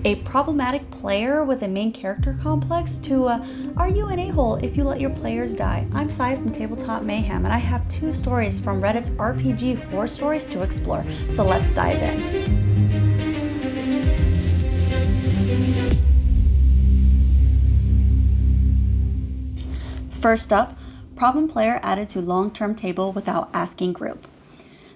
a problematic player with a main character complex to are you an a-hole if you let your players die? I'm Sai from Tabletop Mayhem, and I have 2 stories from Reddit's RPG horror stories to explore, so let's dive in. First up, problem player added to long-term table without asking group.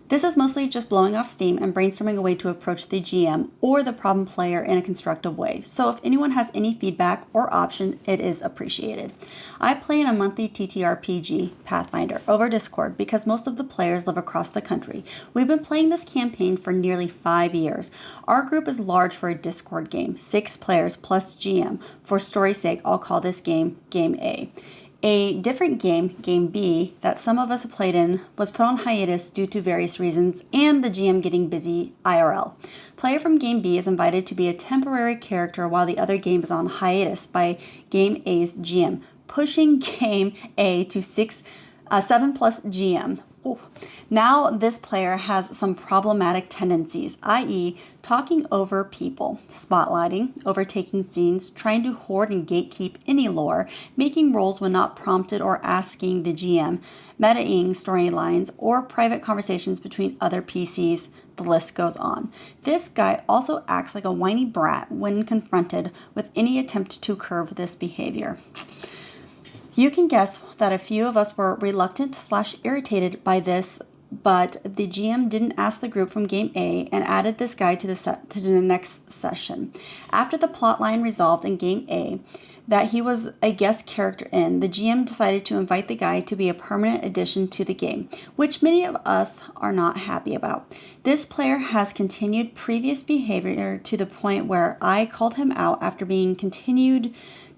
This is mostly just blowing off steam and brainstorming a way to approach the GM or the problem player in a constructive way. So if anyone has any feedback or option, it is appreciated. I play in a monthly TTRPG, Pathfinder, over Discord because most of the players live across the country. We've been playing this campaign for nearly 5 years. Our group is large for a Discord game, 6 players plus GM. For story's sake, I'll call this game Game A. A different game, Game B, that some of us have played in was put on hiatus due to various reasons and the GM getting busy IRL. Player from Game B is invited to be a temporary character while the other game is on hiatus by Game A's GM, pushing Game A to 7 plus GM. Ooh. Now this player has some problematic tendencies, i.e. talking over people, spotlighting, overtaking scenes, trying to hoard and gatekeep any lore, making rolls when not prompted or asking the GM, metaing storylines, or private conversations between other PCs. The list goes on. This guy also acts like a whiny brat when confronted with any attempt to curb this behavior. You can guess that a few of us were reluctant/irritated by this, but the GM didn't ask the group from Game A and added this guy to the next session. After the plotline resolved in Game A that he was a guest character in, the GM decided to invite the guy to be a permanent addition to the game, which many of us are not happy about. This player has continued previous behavior to the point where I called him out after being continued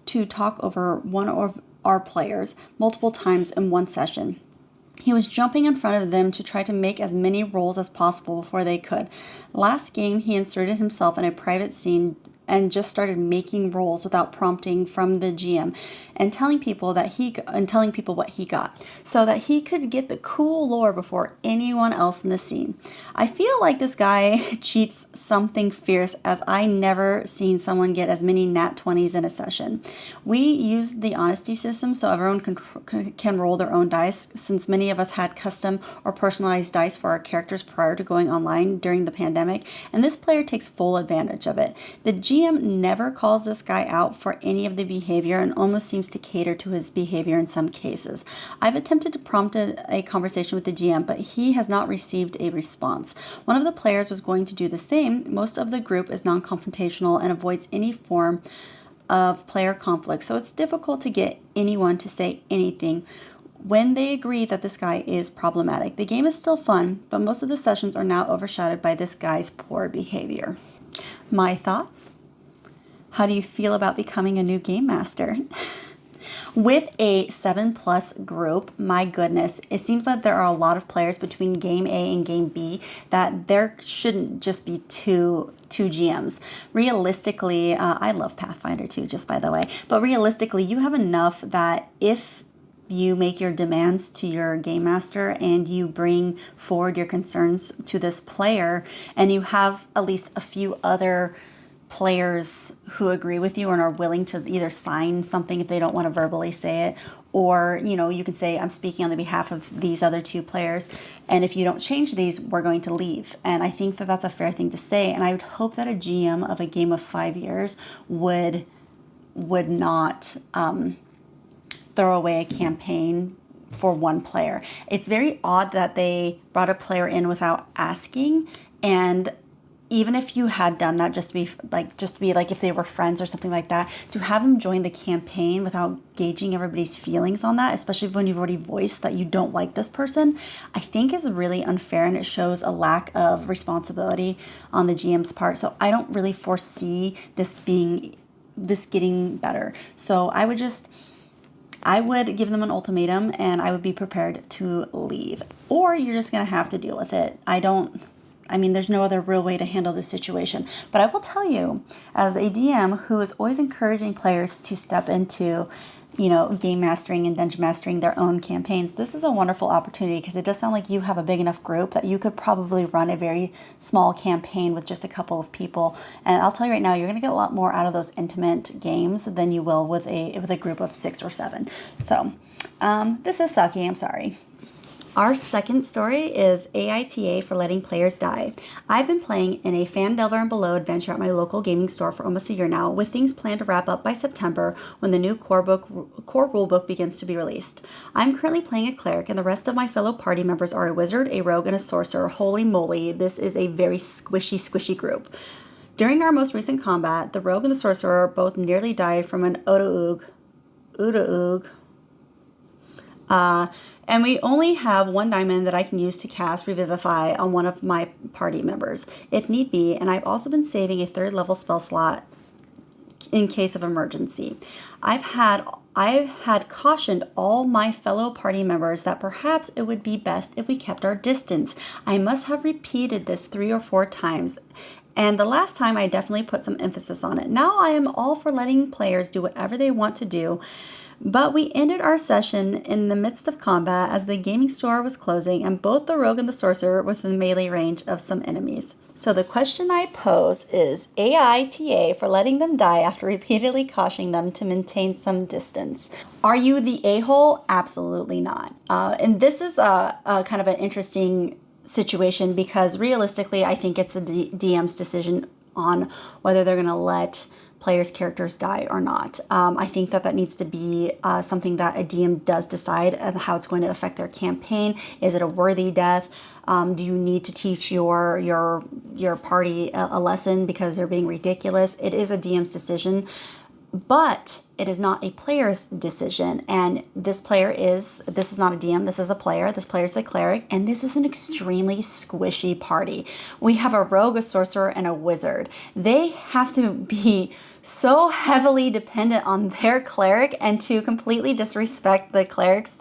to talk over one of our players multiple times in one session. He was jumping in front of them to try to make as many rolls as possible before they could. Last game, he inserted himself in a private scene and just started making rolls without prompting from the GM and telling people what he got so that he could get the cool lore before anyone else in the scene. I feel like this guy cheats something fierce, as I never seen someone get as many nat 20s in a session. We use the honesty system so everyone can roll their own dice, since many of us had custom or personalized dice for our characters prior to going online during the pandemic, and this player takes full advantage of it. The GM never calls this guy out for any of the behavior and almost seems to cater to his behavior in some cases. I've attempted to prompt a conversation with the GM, but he has not received a response. One of the players was going to do the same. Most of the group is non-confrontational and avoids any form of player conflict, so it's difficult to get anyone to say anything when they agree that this guy is problematic. The game is still fun, but most of the sessions are now overshadowed by this guy's poor behavior. My thoughts? How do you feel about becoming a new game master? With a 7+ group, my goodness, it seems like there are a lot of players between Game A and Game B that there shouldn't just be two GMs. Realistically, I love Pathfinder too, just by the way, but realistically, you have enough that if you make your demands to your game master and you bring forward your concerns to this player, and you have at least a few other players who agree with you and are willing to either sign something if they don't want to verbally say it, or you can say, I'm speaking on the behalf of these other 2 players, and if you don't change these, we're going to leave. And I think that that's a fair thing to say, and I would hope that a GM of a game of 5 years would not throw away a campaign for one player. It's very odd that they brought a player in without asking, and even if you had done that just to be like if they were friends or something like that, to have them join the campaign without gauging everybody's feelings on that, especially when you've already voiced that you don't like this person, I think is really unfair, and it shows a lack of responsibility on the GM's part. So I don't really foresee this getting better. So I would give them an ultimatum, and I would be prepared to leave. Or you're just going to have to deal with it. There's no other real way to handle this situation. But I will tell you, as a DM who is always encouraging players to step into game mastering and dungeon mastering their own campaigns, this is a wonderful opportunity because it does sound like you have a big enough group that you could probably run a very small campaign with just a couple of people. And I'll tell you right now, you're going to get a lot more out of those intimate games than you will with a group of 6 or 7. So this is sucky. I'm sorry. Our second story is AITA for letting players die. I've been playing in a Fandelver and Below adventure at my local gaming store for almost a year now, with things planned to wrap up by September when the new core rulebook begins to be released. I'm currently playing a cleric, and the rest of my fellow party members are a wizard, a rogue, and a sorcerer. Holy moly, this is a very squishy group. During our most recent combat, the rogue and the sorcerer both nearly died from an Oda Oog. And we only have 1 diamond that I can use to cast Revivify on one of my party members, if need be, and I've also been saving a 3rd level spell slot in case of emergency. I've had cautioned all my fellow party members that perhaps it would be best if we kept our distance. I must have repeated this 3 or 4 times. And the last time I definitely put some emphasis on it. Now I am all for letting players do whatever they want to do. But we ended our session in the midst of combat as the gaming store was closing and both the rogue and the sorcerer were within melee range of some enemies. So the question I pose is AITA for letting them die after repeatedly cautioning them to maintain some distance. Are you the a-hole? Absolutely not. And this is a kind of an interesting situation because realistically I think it's the DM's decision on whether they're going to let players' characters die or not. I think that needs to be something that a DM does decide and how it's going to affect their campaign. Is it a worthy death? Do you need to teach your party a lesson because they're being ridiculous? It is a DM's decision, but it is not a player's decision. And this is not a DM, this is a player. This player is the cleric, and this is an extremely squishy party. We have a rogue, a sorcerer, and a wizard. They have to be so heavily dependent on their cleric, and to completely disrespect the cleric's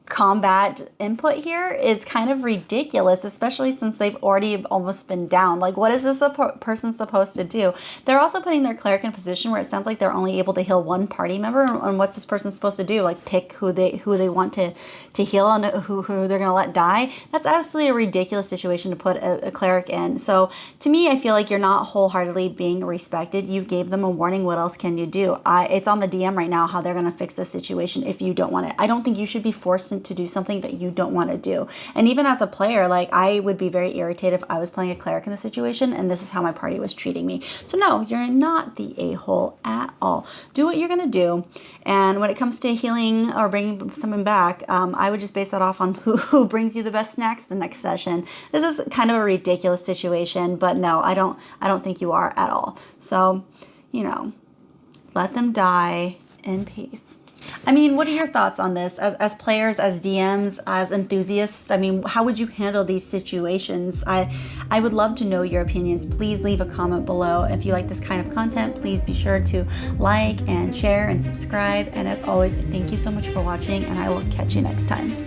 combat input here is kind of ridiculous, especially since they've already almost been down. What is this person supposed to do? They're also putting their cleric in a position where it sounds like they're only able to heal 1 party member, and what's this person supposed to do? Pick who they want to heal and who they're gonna let die? That's absolutely a ridiculous situation to put a cleric in. So to me, I feel like you're not wholeheartedly being respected. You gave them a warning. What else can you do? It's on the DM right now how they're gonna fix this situation if you don't want it. I don't think you should be forced to do something that you don't want to do. And even as a player, I would be very irritated if I was playing a cleric in the situation and this is how my party was treating me. So no, you're not the a-hole at all. Do what you're going to do. And when it comes to healing or bringing someone back, I would just base that off on who brings you the best snacks the next session. This is kind of a ridiculous situation, but no, I don't think you are at all. So, let them die in peace. I mean, what are your thoughts on this as players, as DMs, as enthusiasts? I mean, how would you handle these situations? I would love to know your opinions. Please leave a comment below. If you like this kind of content, please be sure to like and share and subscribe. And as always, thank you so much for watching, and I will catch you next time.